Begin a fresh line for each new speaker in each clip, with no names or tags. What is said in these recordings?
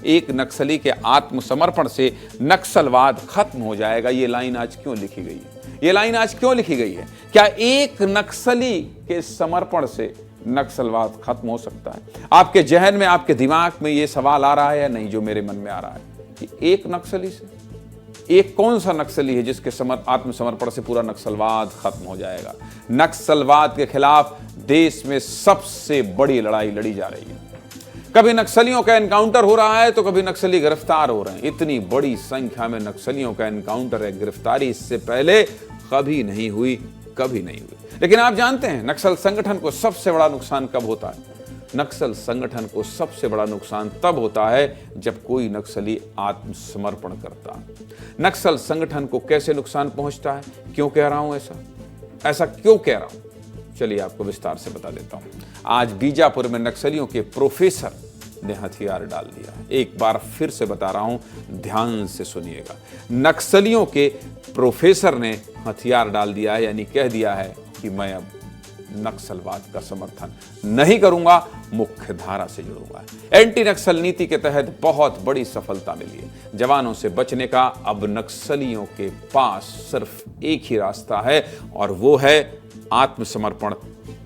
एक नक्सली के आत्मसमर्पण से नक्सलवाद खत्म हो जाएगा। ये लाइन आज क्यों लिखी गई है? ये लाइन आज क्यों लिखी गई है? क्या एक नक्सली के समर्पण से नक्सलवाद खत्म हो सकता है? आपके जहन में, आपके दिमाग में ये सवाल आ रहा है या नहीं, जो मेरे मन में आ रहा है कि एक नक्सली से, एक कौन सा नक्सली है जिसके आत्मसमर्पण से पूरा नक्सलवाद खत्म हो जाएगा? नक्सलवाद के खिलाफ देश में सबसे बड़ी लड़ाई लड़ी जा रही है। कभी नक्सलियों का एनकाउंटर हो रहा है तो कभी नक्सली गिरफ्तार हो रहे हैं। इतनी बड़ी संख्या में नक्सलियों का एनकाउंटर है, गिरफ्तारी इससे पहले कभी नहीं हुई, कभी नहीं हुई। लेकिन आप जानते हैं नक्सल संगठन को सबसे बड़ा नुकसान कब होता है? नक्सल संगठन को सबसे बड़ा नुकसान तब होता है जब कोई नक्सली आत्मसमर्पण करता है। नक्सल संगठन को कैसे नुकसान पहुंचता है, क्यों कह रहा हूं ऐसा क्यों कह रहा हूं, चलिए आपको विस्तार से बता देता हूं। आज बीजापुर में नक्सलियों के प्रोफेसर ने हथियार डाल दिया। एक बार फिर से बता रहा हूं, ध्यान से सुनिएगा। नक्सलियों के प्रोफेसर ने हथियार डाल दिया है, यानी कह दिया है कि मैं अब नक्सलवाद का समर्थन नहीं करूंगा, मुख्य धारा से जुड़ूंगा। एंटी नक्सल नीति के तहत बहुत बड़ी सफलता मिली है जवानों से बचने का। अब नक्सलियों के पास सिर्फ एक ही रास्ता है और वो है आत्मसमर्पण,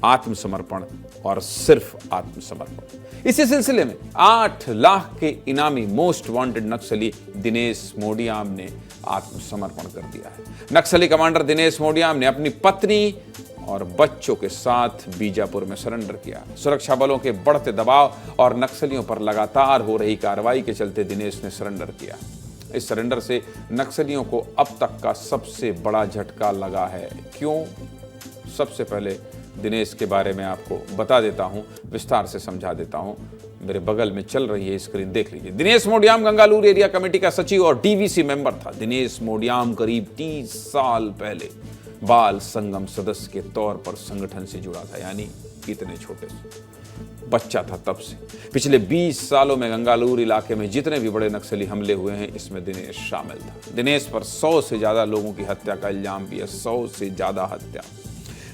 आत्मसमर्पण और सिर्फ आत्मसमर्पण। इसी सिलसिले में 8 लाख के इनामी मोस्ट वांटेड नक्सली दिनेश मोडियाम ने आत्मसमर्पण कर दिया है। नक्सली कमांडर दिनेश मोडियाम ने अपनी पत्नी और बच्चों के साथ बीजापुर में सरेंडर किया। सुरक्षा बलों के बढ़ते दबाव और नक्सलियों पर लगातार हो रही कार्रवाई के चलते दिनेश ने सरेंडर किया। इस सरेंडर से नक्सलियों को अब तक का सबसे बड़ा झटका लगा है। क्यों? सबसे पहले दिनेश के बारे में आपको बता देता हूं, विस्तार से समझा देता हूं। मेरे बगल में चल रही है स्क्रीन, देख लीजिए। दिनेश मोडियाम गंगालूर एरिया कमेटी का सचिव और डीवीसी मेंबर था। दिनेश मोडियाम करीब 30 साल पहले बाल संगम सदस्य के तौर पर संगठन से जुड़ा था, यानी इतने छोटे से बच्चा था तब से। पिछले 20 सालों में गंगालूर इलाके में जितने भी बड़े नक्सली हमले हुए हैं, इसमें दिनेश शामिल था। दिनेश पर 100 से ज्यादा लोगों की हत्या का इल्जाम भी है, 100 से ज्यादा हत्या।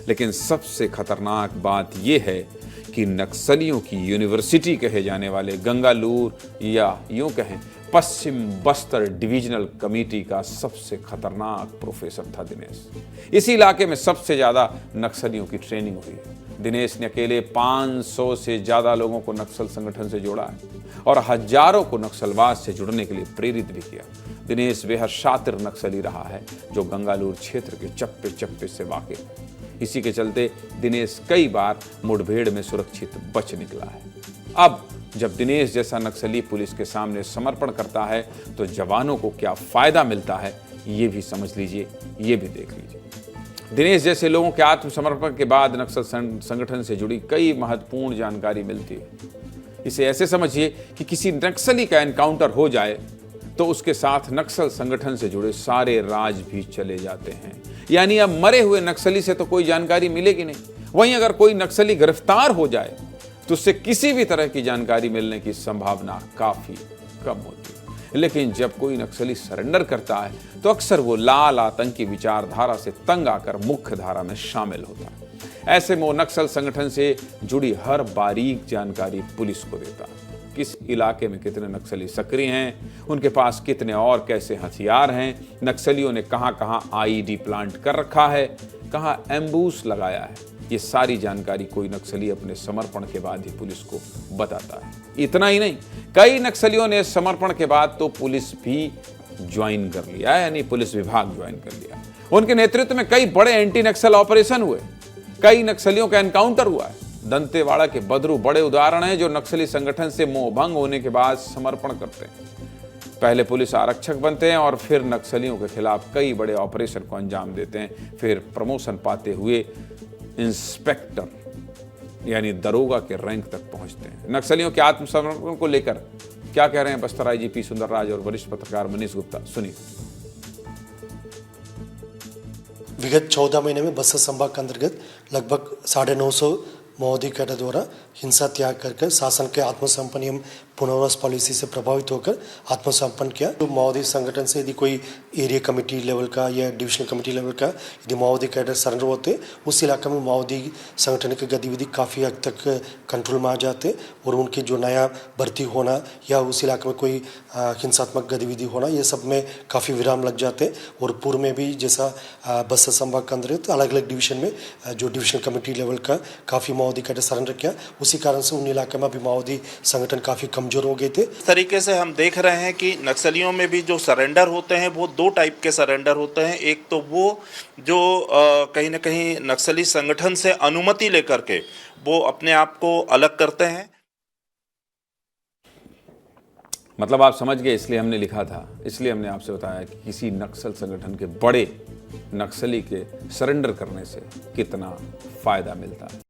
लेकिन सबसे खतरनाक बात यह है कि नक्सलियों की यूनिवर्सिटी कहे जाने वाले गंगालूर, या यूं कहें पश्चिम बस्तर डिविजनल कमेटी का सबसे खतरनाक प्रोफेसर था दिनेश। इसी इलाके में सबसे ज्यादा नक्सलियों की ट्रेनिंग हुई है। दिनेश ने अकेले 500 से ज्यादा लोगों को नक्सल संगठन से जोड़ा है और हजारों को नक्सलवाद से जुड़ने के लिए प्रेरित भी किया। दिनेश बेहद शातिर नक्सली रहा है जो गंगालूर क्षेत्र के चप्पे चप्पे से वाकिफ है। इसी के चलते दिनेश कई बार मुठभेड़ में सुरक्षित बच निकला है। अब जब दिनेश जैसा नक्सली पुलिस के सामने समर्पण करता है तो जवानों को क्या फायदा मिलता है, ये भी समझ लीजिए, ये भी देख लीजिए। दिनेश जैसे लोगों के आत्मसमर्पण के बाद नक्सल संगठन से जुड़ी कई महत्वपूर्ण जानकारी मिलती है। इसे ऐसे समझिए कि किसी नक्सली का एनकाउंटर हो जाए तो उसके साथ नक्सल संगठन से जुड़े सारे राज भी चले जाते हैं। यानी अब मरे हुए नक्सली से तो कोई जानकारी मिलेगी नहीं। वहीं अगर कोई नक्सली गिरफ्तार हो जाए तो उससे किसी भी तरह की जानकारी मिलने की संभावना काफी कम होती है। लेकिन जब कोई नक्सली सरेंडर करता है तो अक्सर वो लाल आतंकी विचारधारा से तंग आकर मुख्य धारा में शामिल होता है। ऐसे में वो नक्सल संगठन से जुड़ी हर बारीक जानकारी पुलिस को देता है। किस इलाके में कितने नक्सली सक्रिय हैं, उनके पास कितने और कैसे हथियार हैं, नक्सलियों ने कहां-कहां आईईडी प्लांट कर रखा है, कहां एम्बूस लगाया है, ये सारी जानकारी कोई नक्सली अपने समर्पण के बाद ही पुलिस को बताता है। इतना ही नहीं, कई नक्सलियों ने समर्पण के बाद तो पुलिस भी ज्वाइन कर लिया, यानी पुलिस विभाग ज्वाइन कर लिया। उनके नेतृत्व में कई बड़े एंटी नक्सल ऑपरेशन हुए, कई नक्सलियों का एनकाउंटर हुआ है। दंतेवाड़ा के बदरू बड़े उदाहरण हैं जो नक्सली संगठन से मोहभंग होने के बाद समर्पण करते हैं। पहले पुलिस आरक्षक बनते हैं और फिर नक्सलियों के खिलाफ कई बड़े ऑपरेशन को अंजाम देते हैं। फिर प्रमोशन पाते हुए इंस्पेक्टर यानी दरोगा के रैंक तक पहुंचते हैं। नक्सलियों के आत्मसमर्पण को लेकर क्या कह रहे हैं बस्तर आईजीपी सुंदरराज और वरिष्ठ पत्रकार मनीष गुप्ता, सुनिए।
विगत 14 महीने में बस्तर संभाग के अंतर्गत लगभग 950 माओवादी कैडर द्वारा हिंसा त्याग कर शासन के आत्मसमर्पण एवं पुनर्वास पॉलिसी से प्रभावित होकर आत्मसमर्पण किया। तो माओवादी संगठन से यदि कोई एरिया कमेटी लेवल का या डिविजनल कमेटी लेवल का यदि माओवादी कैडर सरेंडर होते, उस इलाके में माओवादी संगठन की गतिविधि काफ़ी हद तक कंट्रोल में आ जाते और उनकी जो नया भर्ती होना या उस इलाके में कोई हिंसात्मक गतिविधि होना, ये सब में काफ़ी विराम लग जाते। और पूर्व में भी जैसा बस्तर संभाग के अंदर अलग अलग डिवीजन में जो डिविजनल कमेटी लेवल का काफ़ी माओवादी कैडर सरेंडर किया, उसी कारण से उन इलाके में भी माओवादी संगठन काफ़ी कमज़ोर हो गए थे।
इस तरीके से हम देख रहे हैं कि नक्सलियों में भी जो सरेंडर होते हैं वो दो टाइप के सरेंडर होते हैं। एक तो वो जो कहीं ना कहीं नक्सली संगठन से अनुमति लेकर के वो अपने आप को अलग करते हैं।
मतलब आप समझ गए, इसलिए हमने लिखा था, इसलिए हमने आपसे बताया कि किसी नक्सल संगठन के बड़े नक्सली के सरेंडर करने से कितना फायदा मिलता है।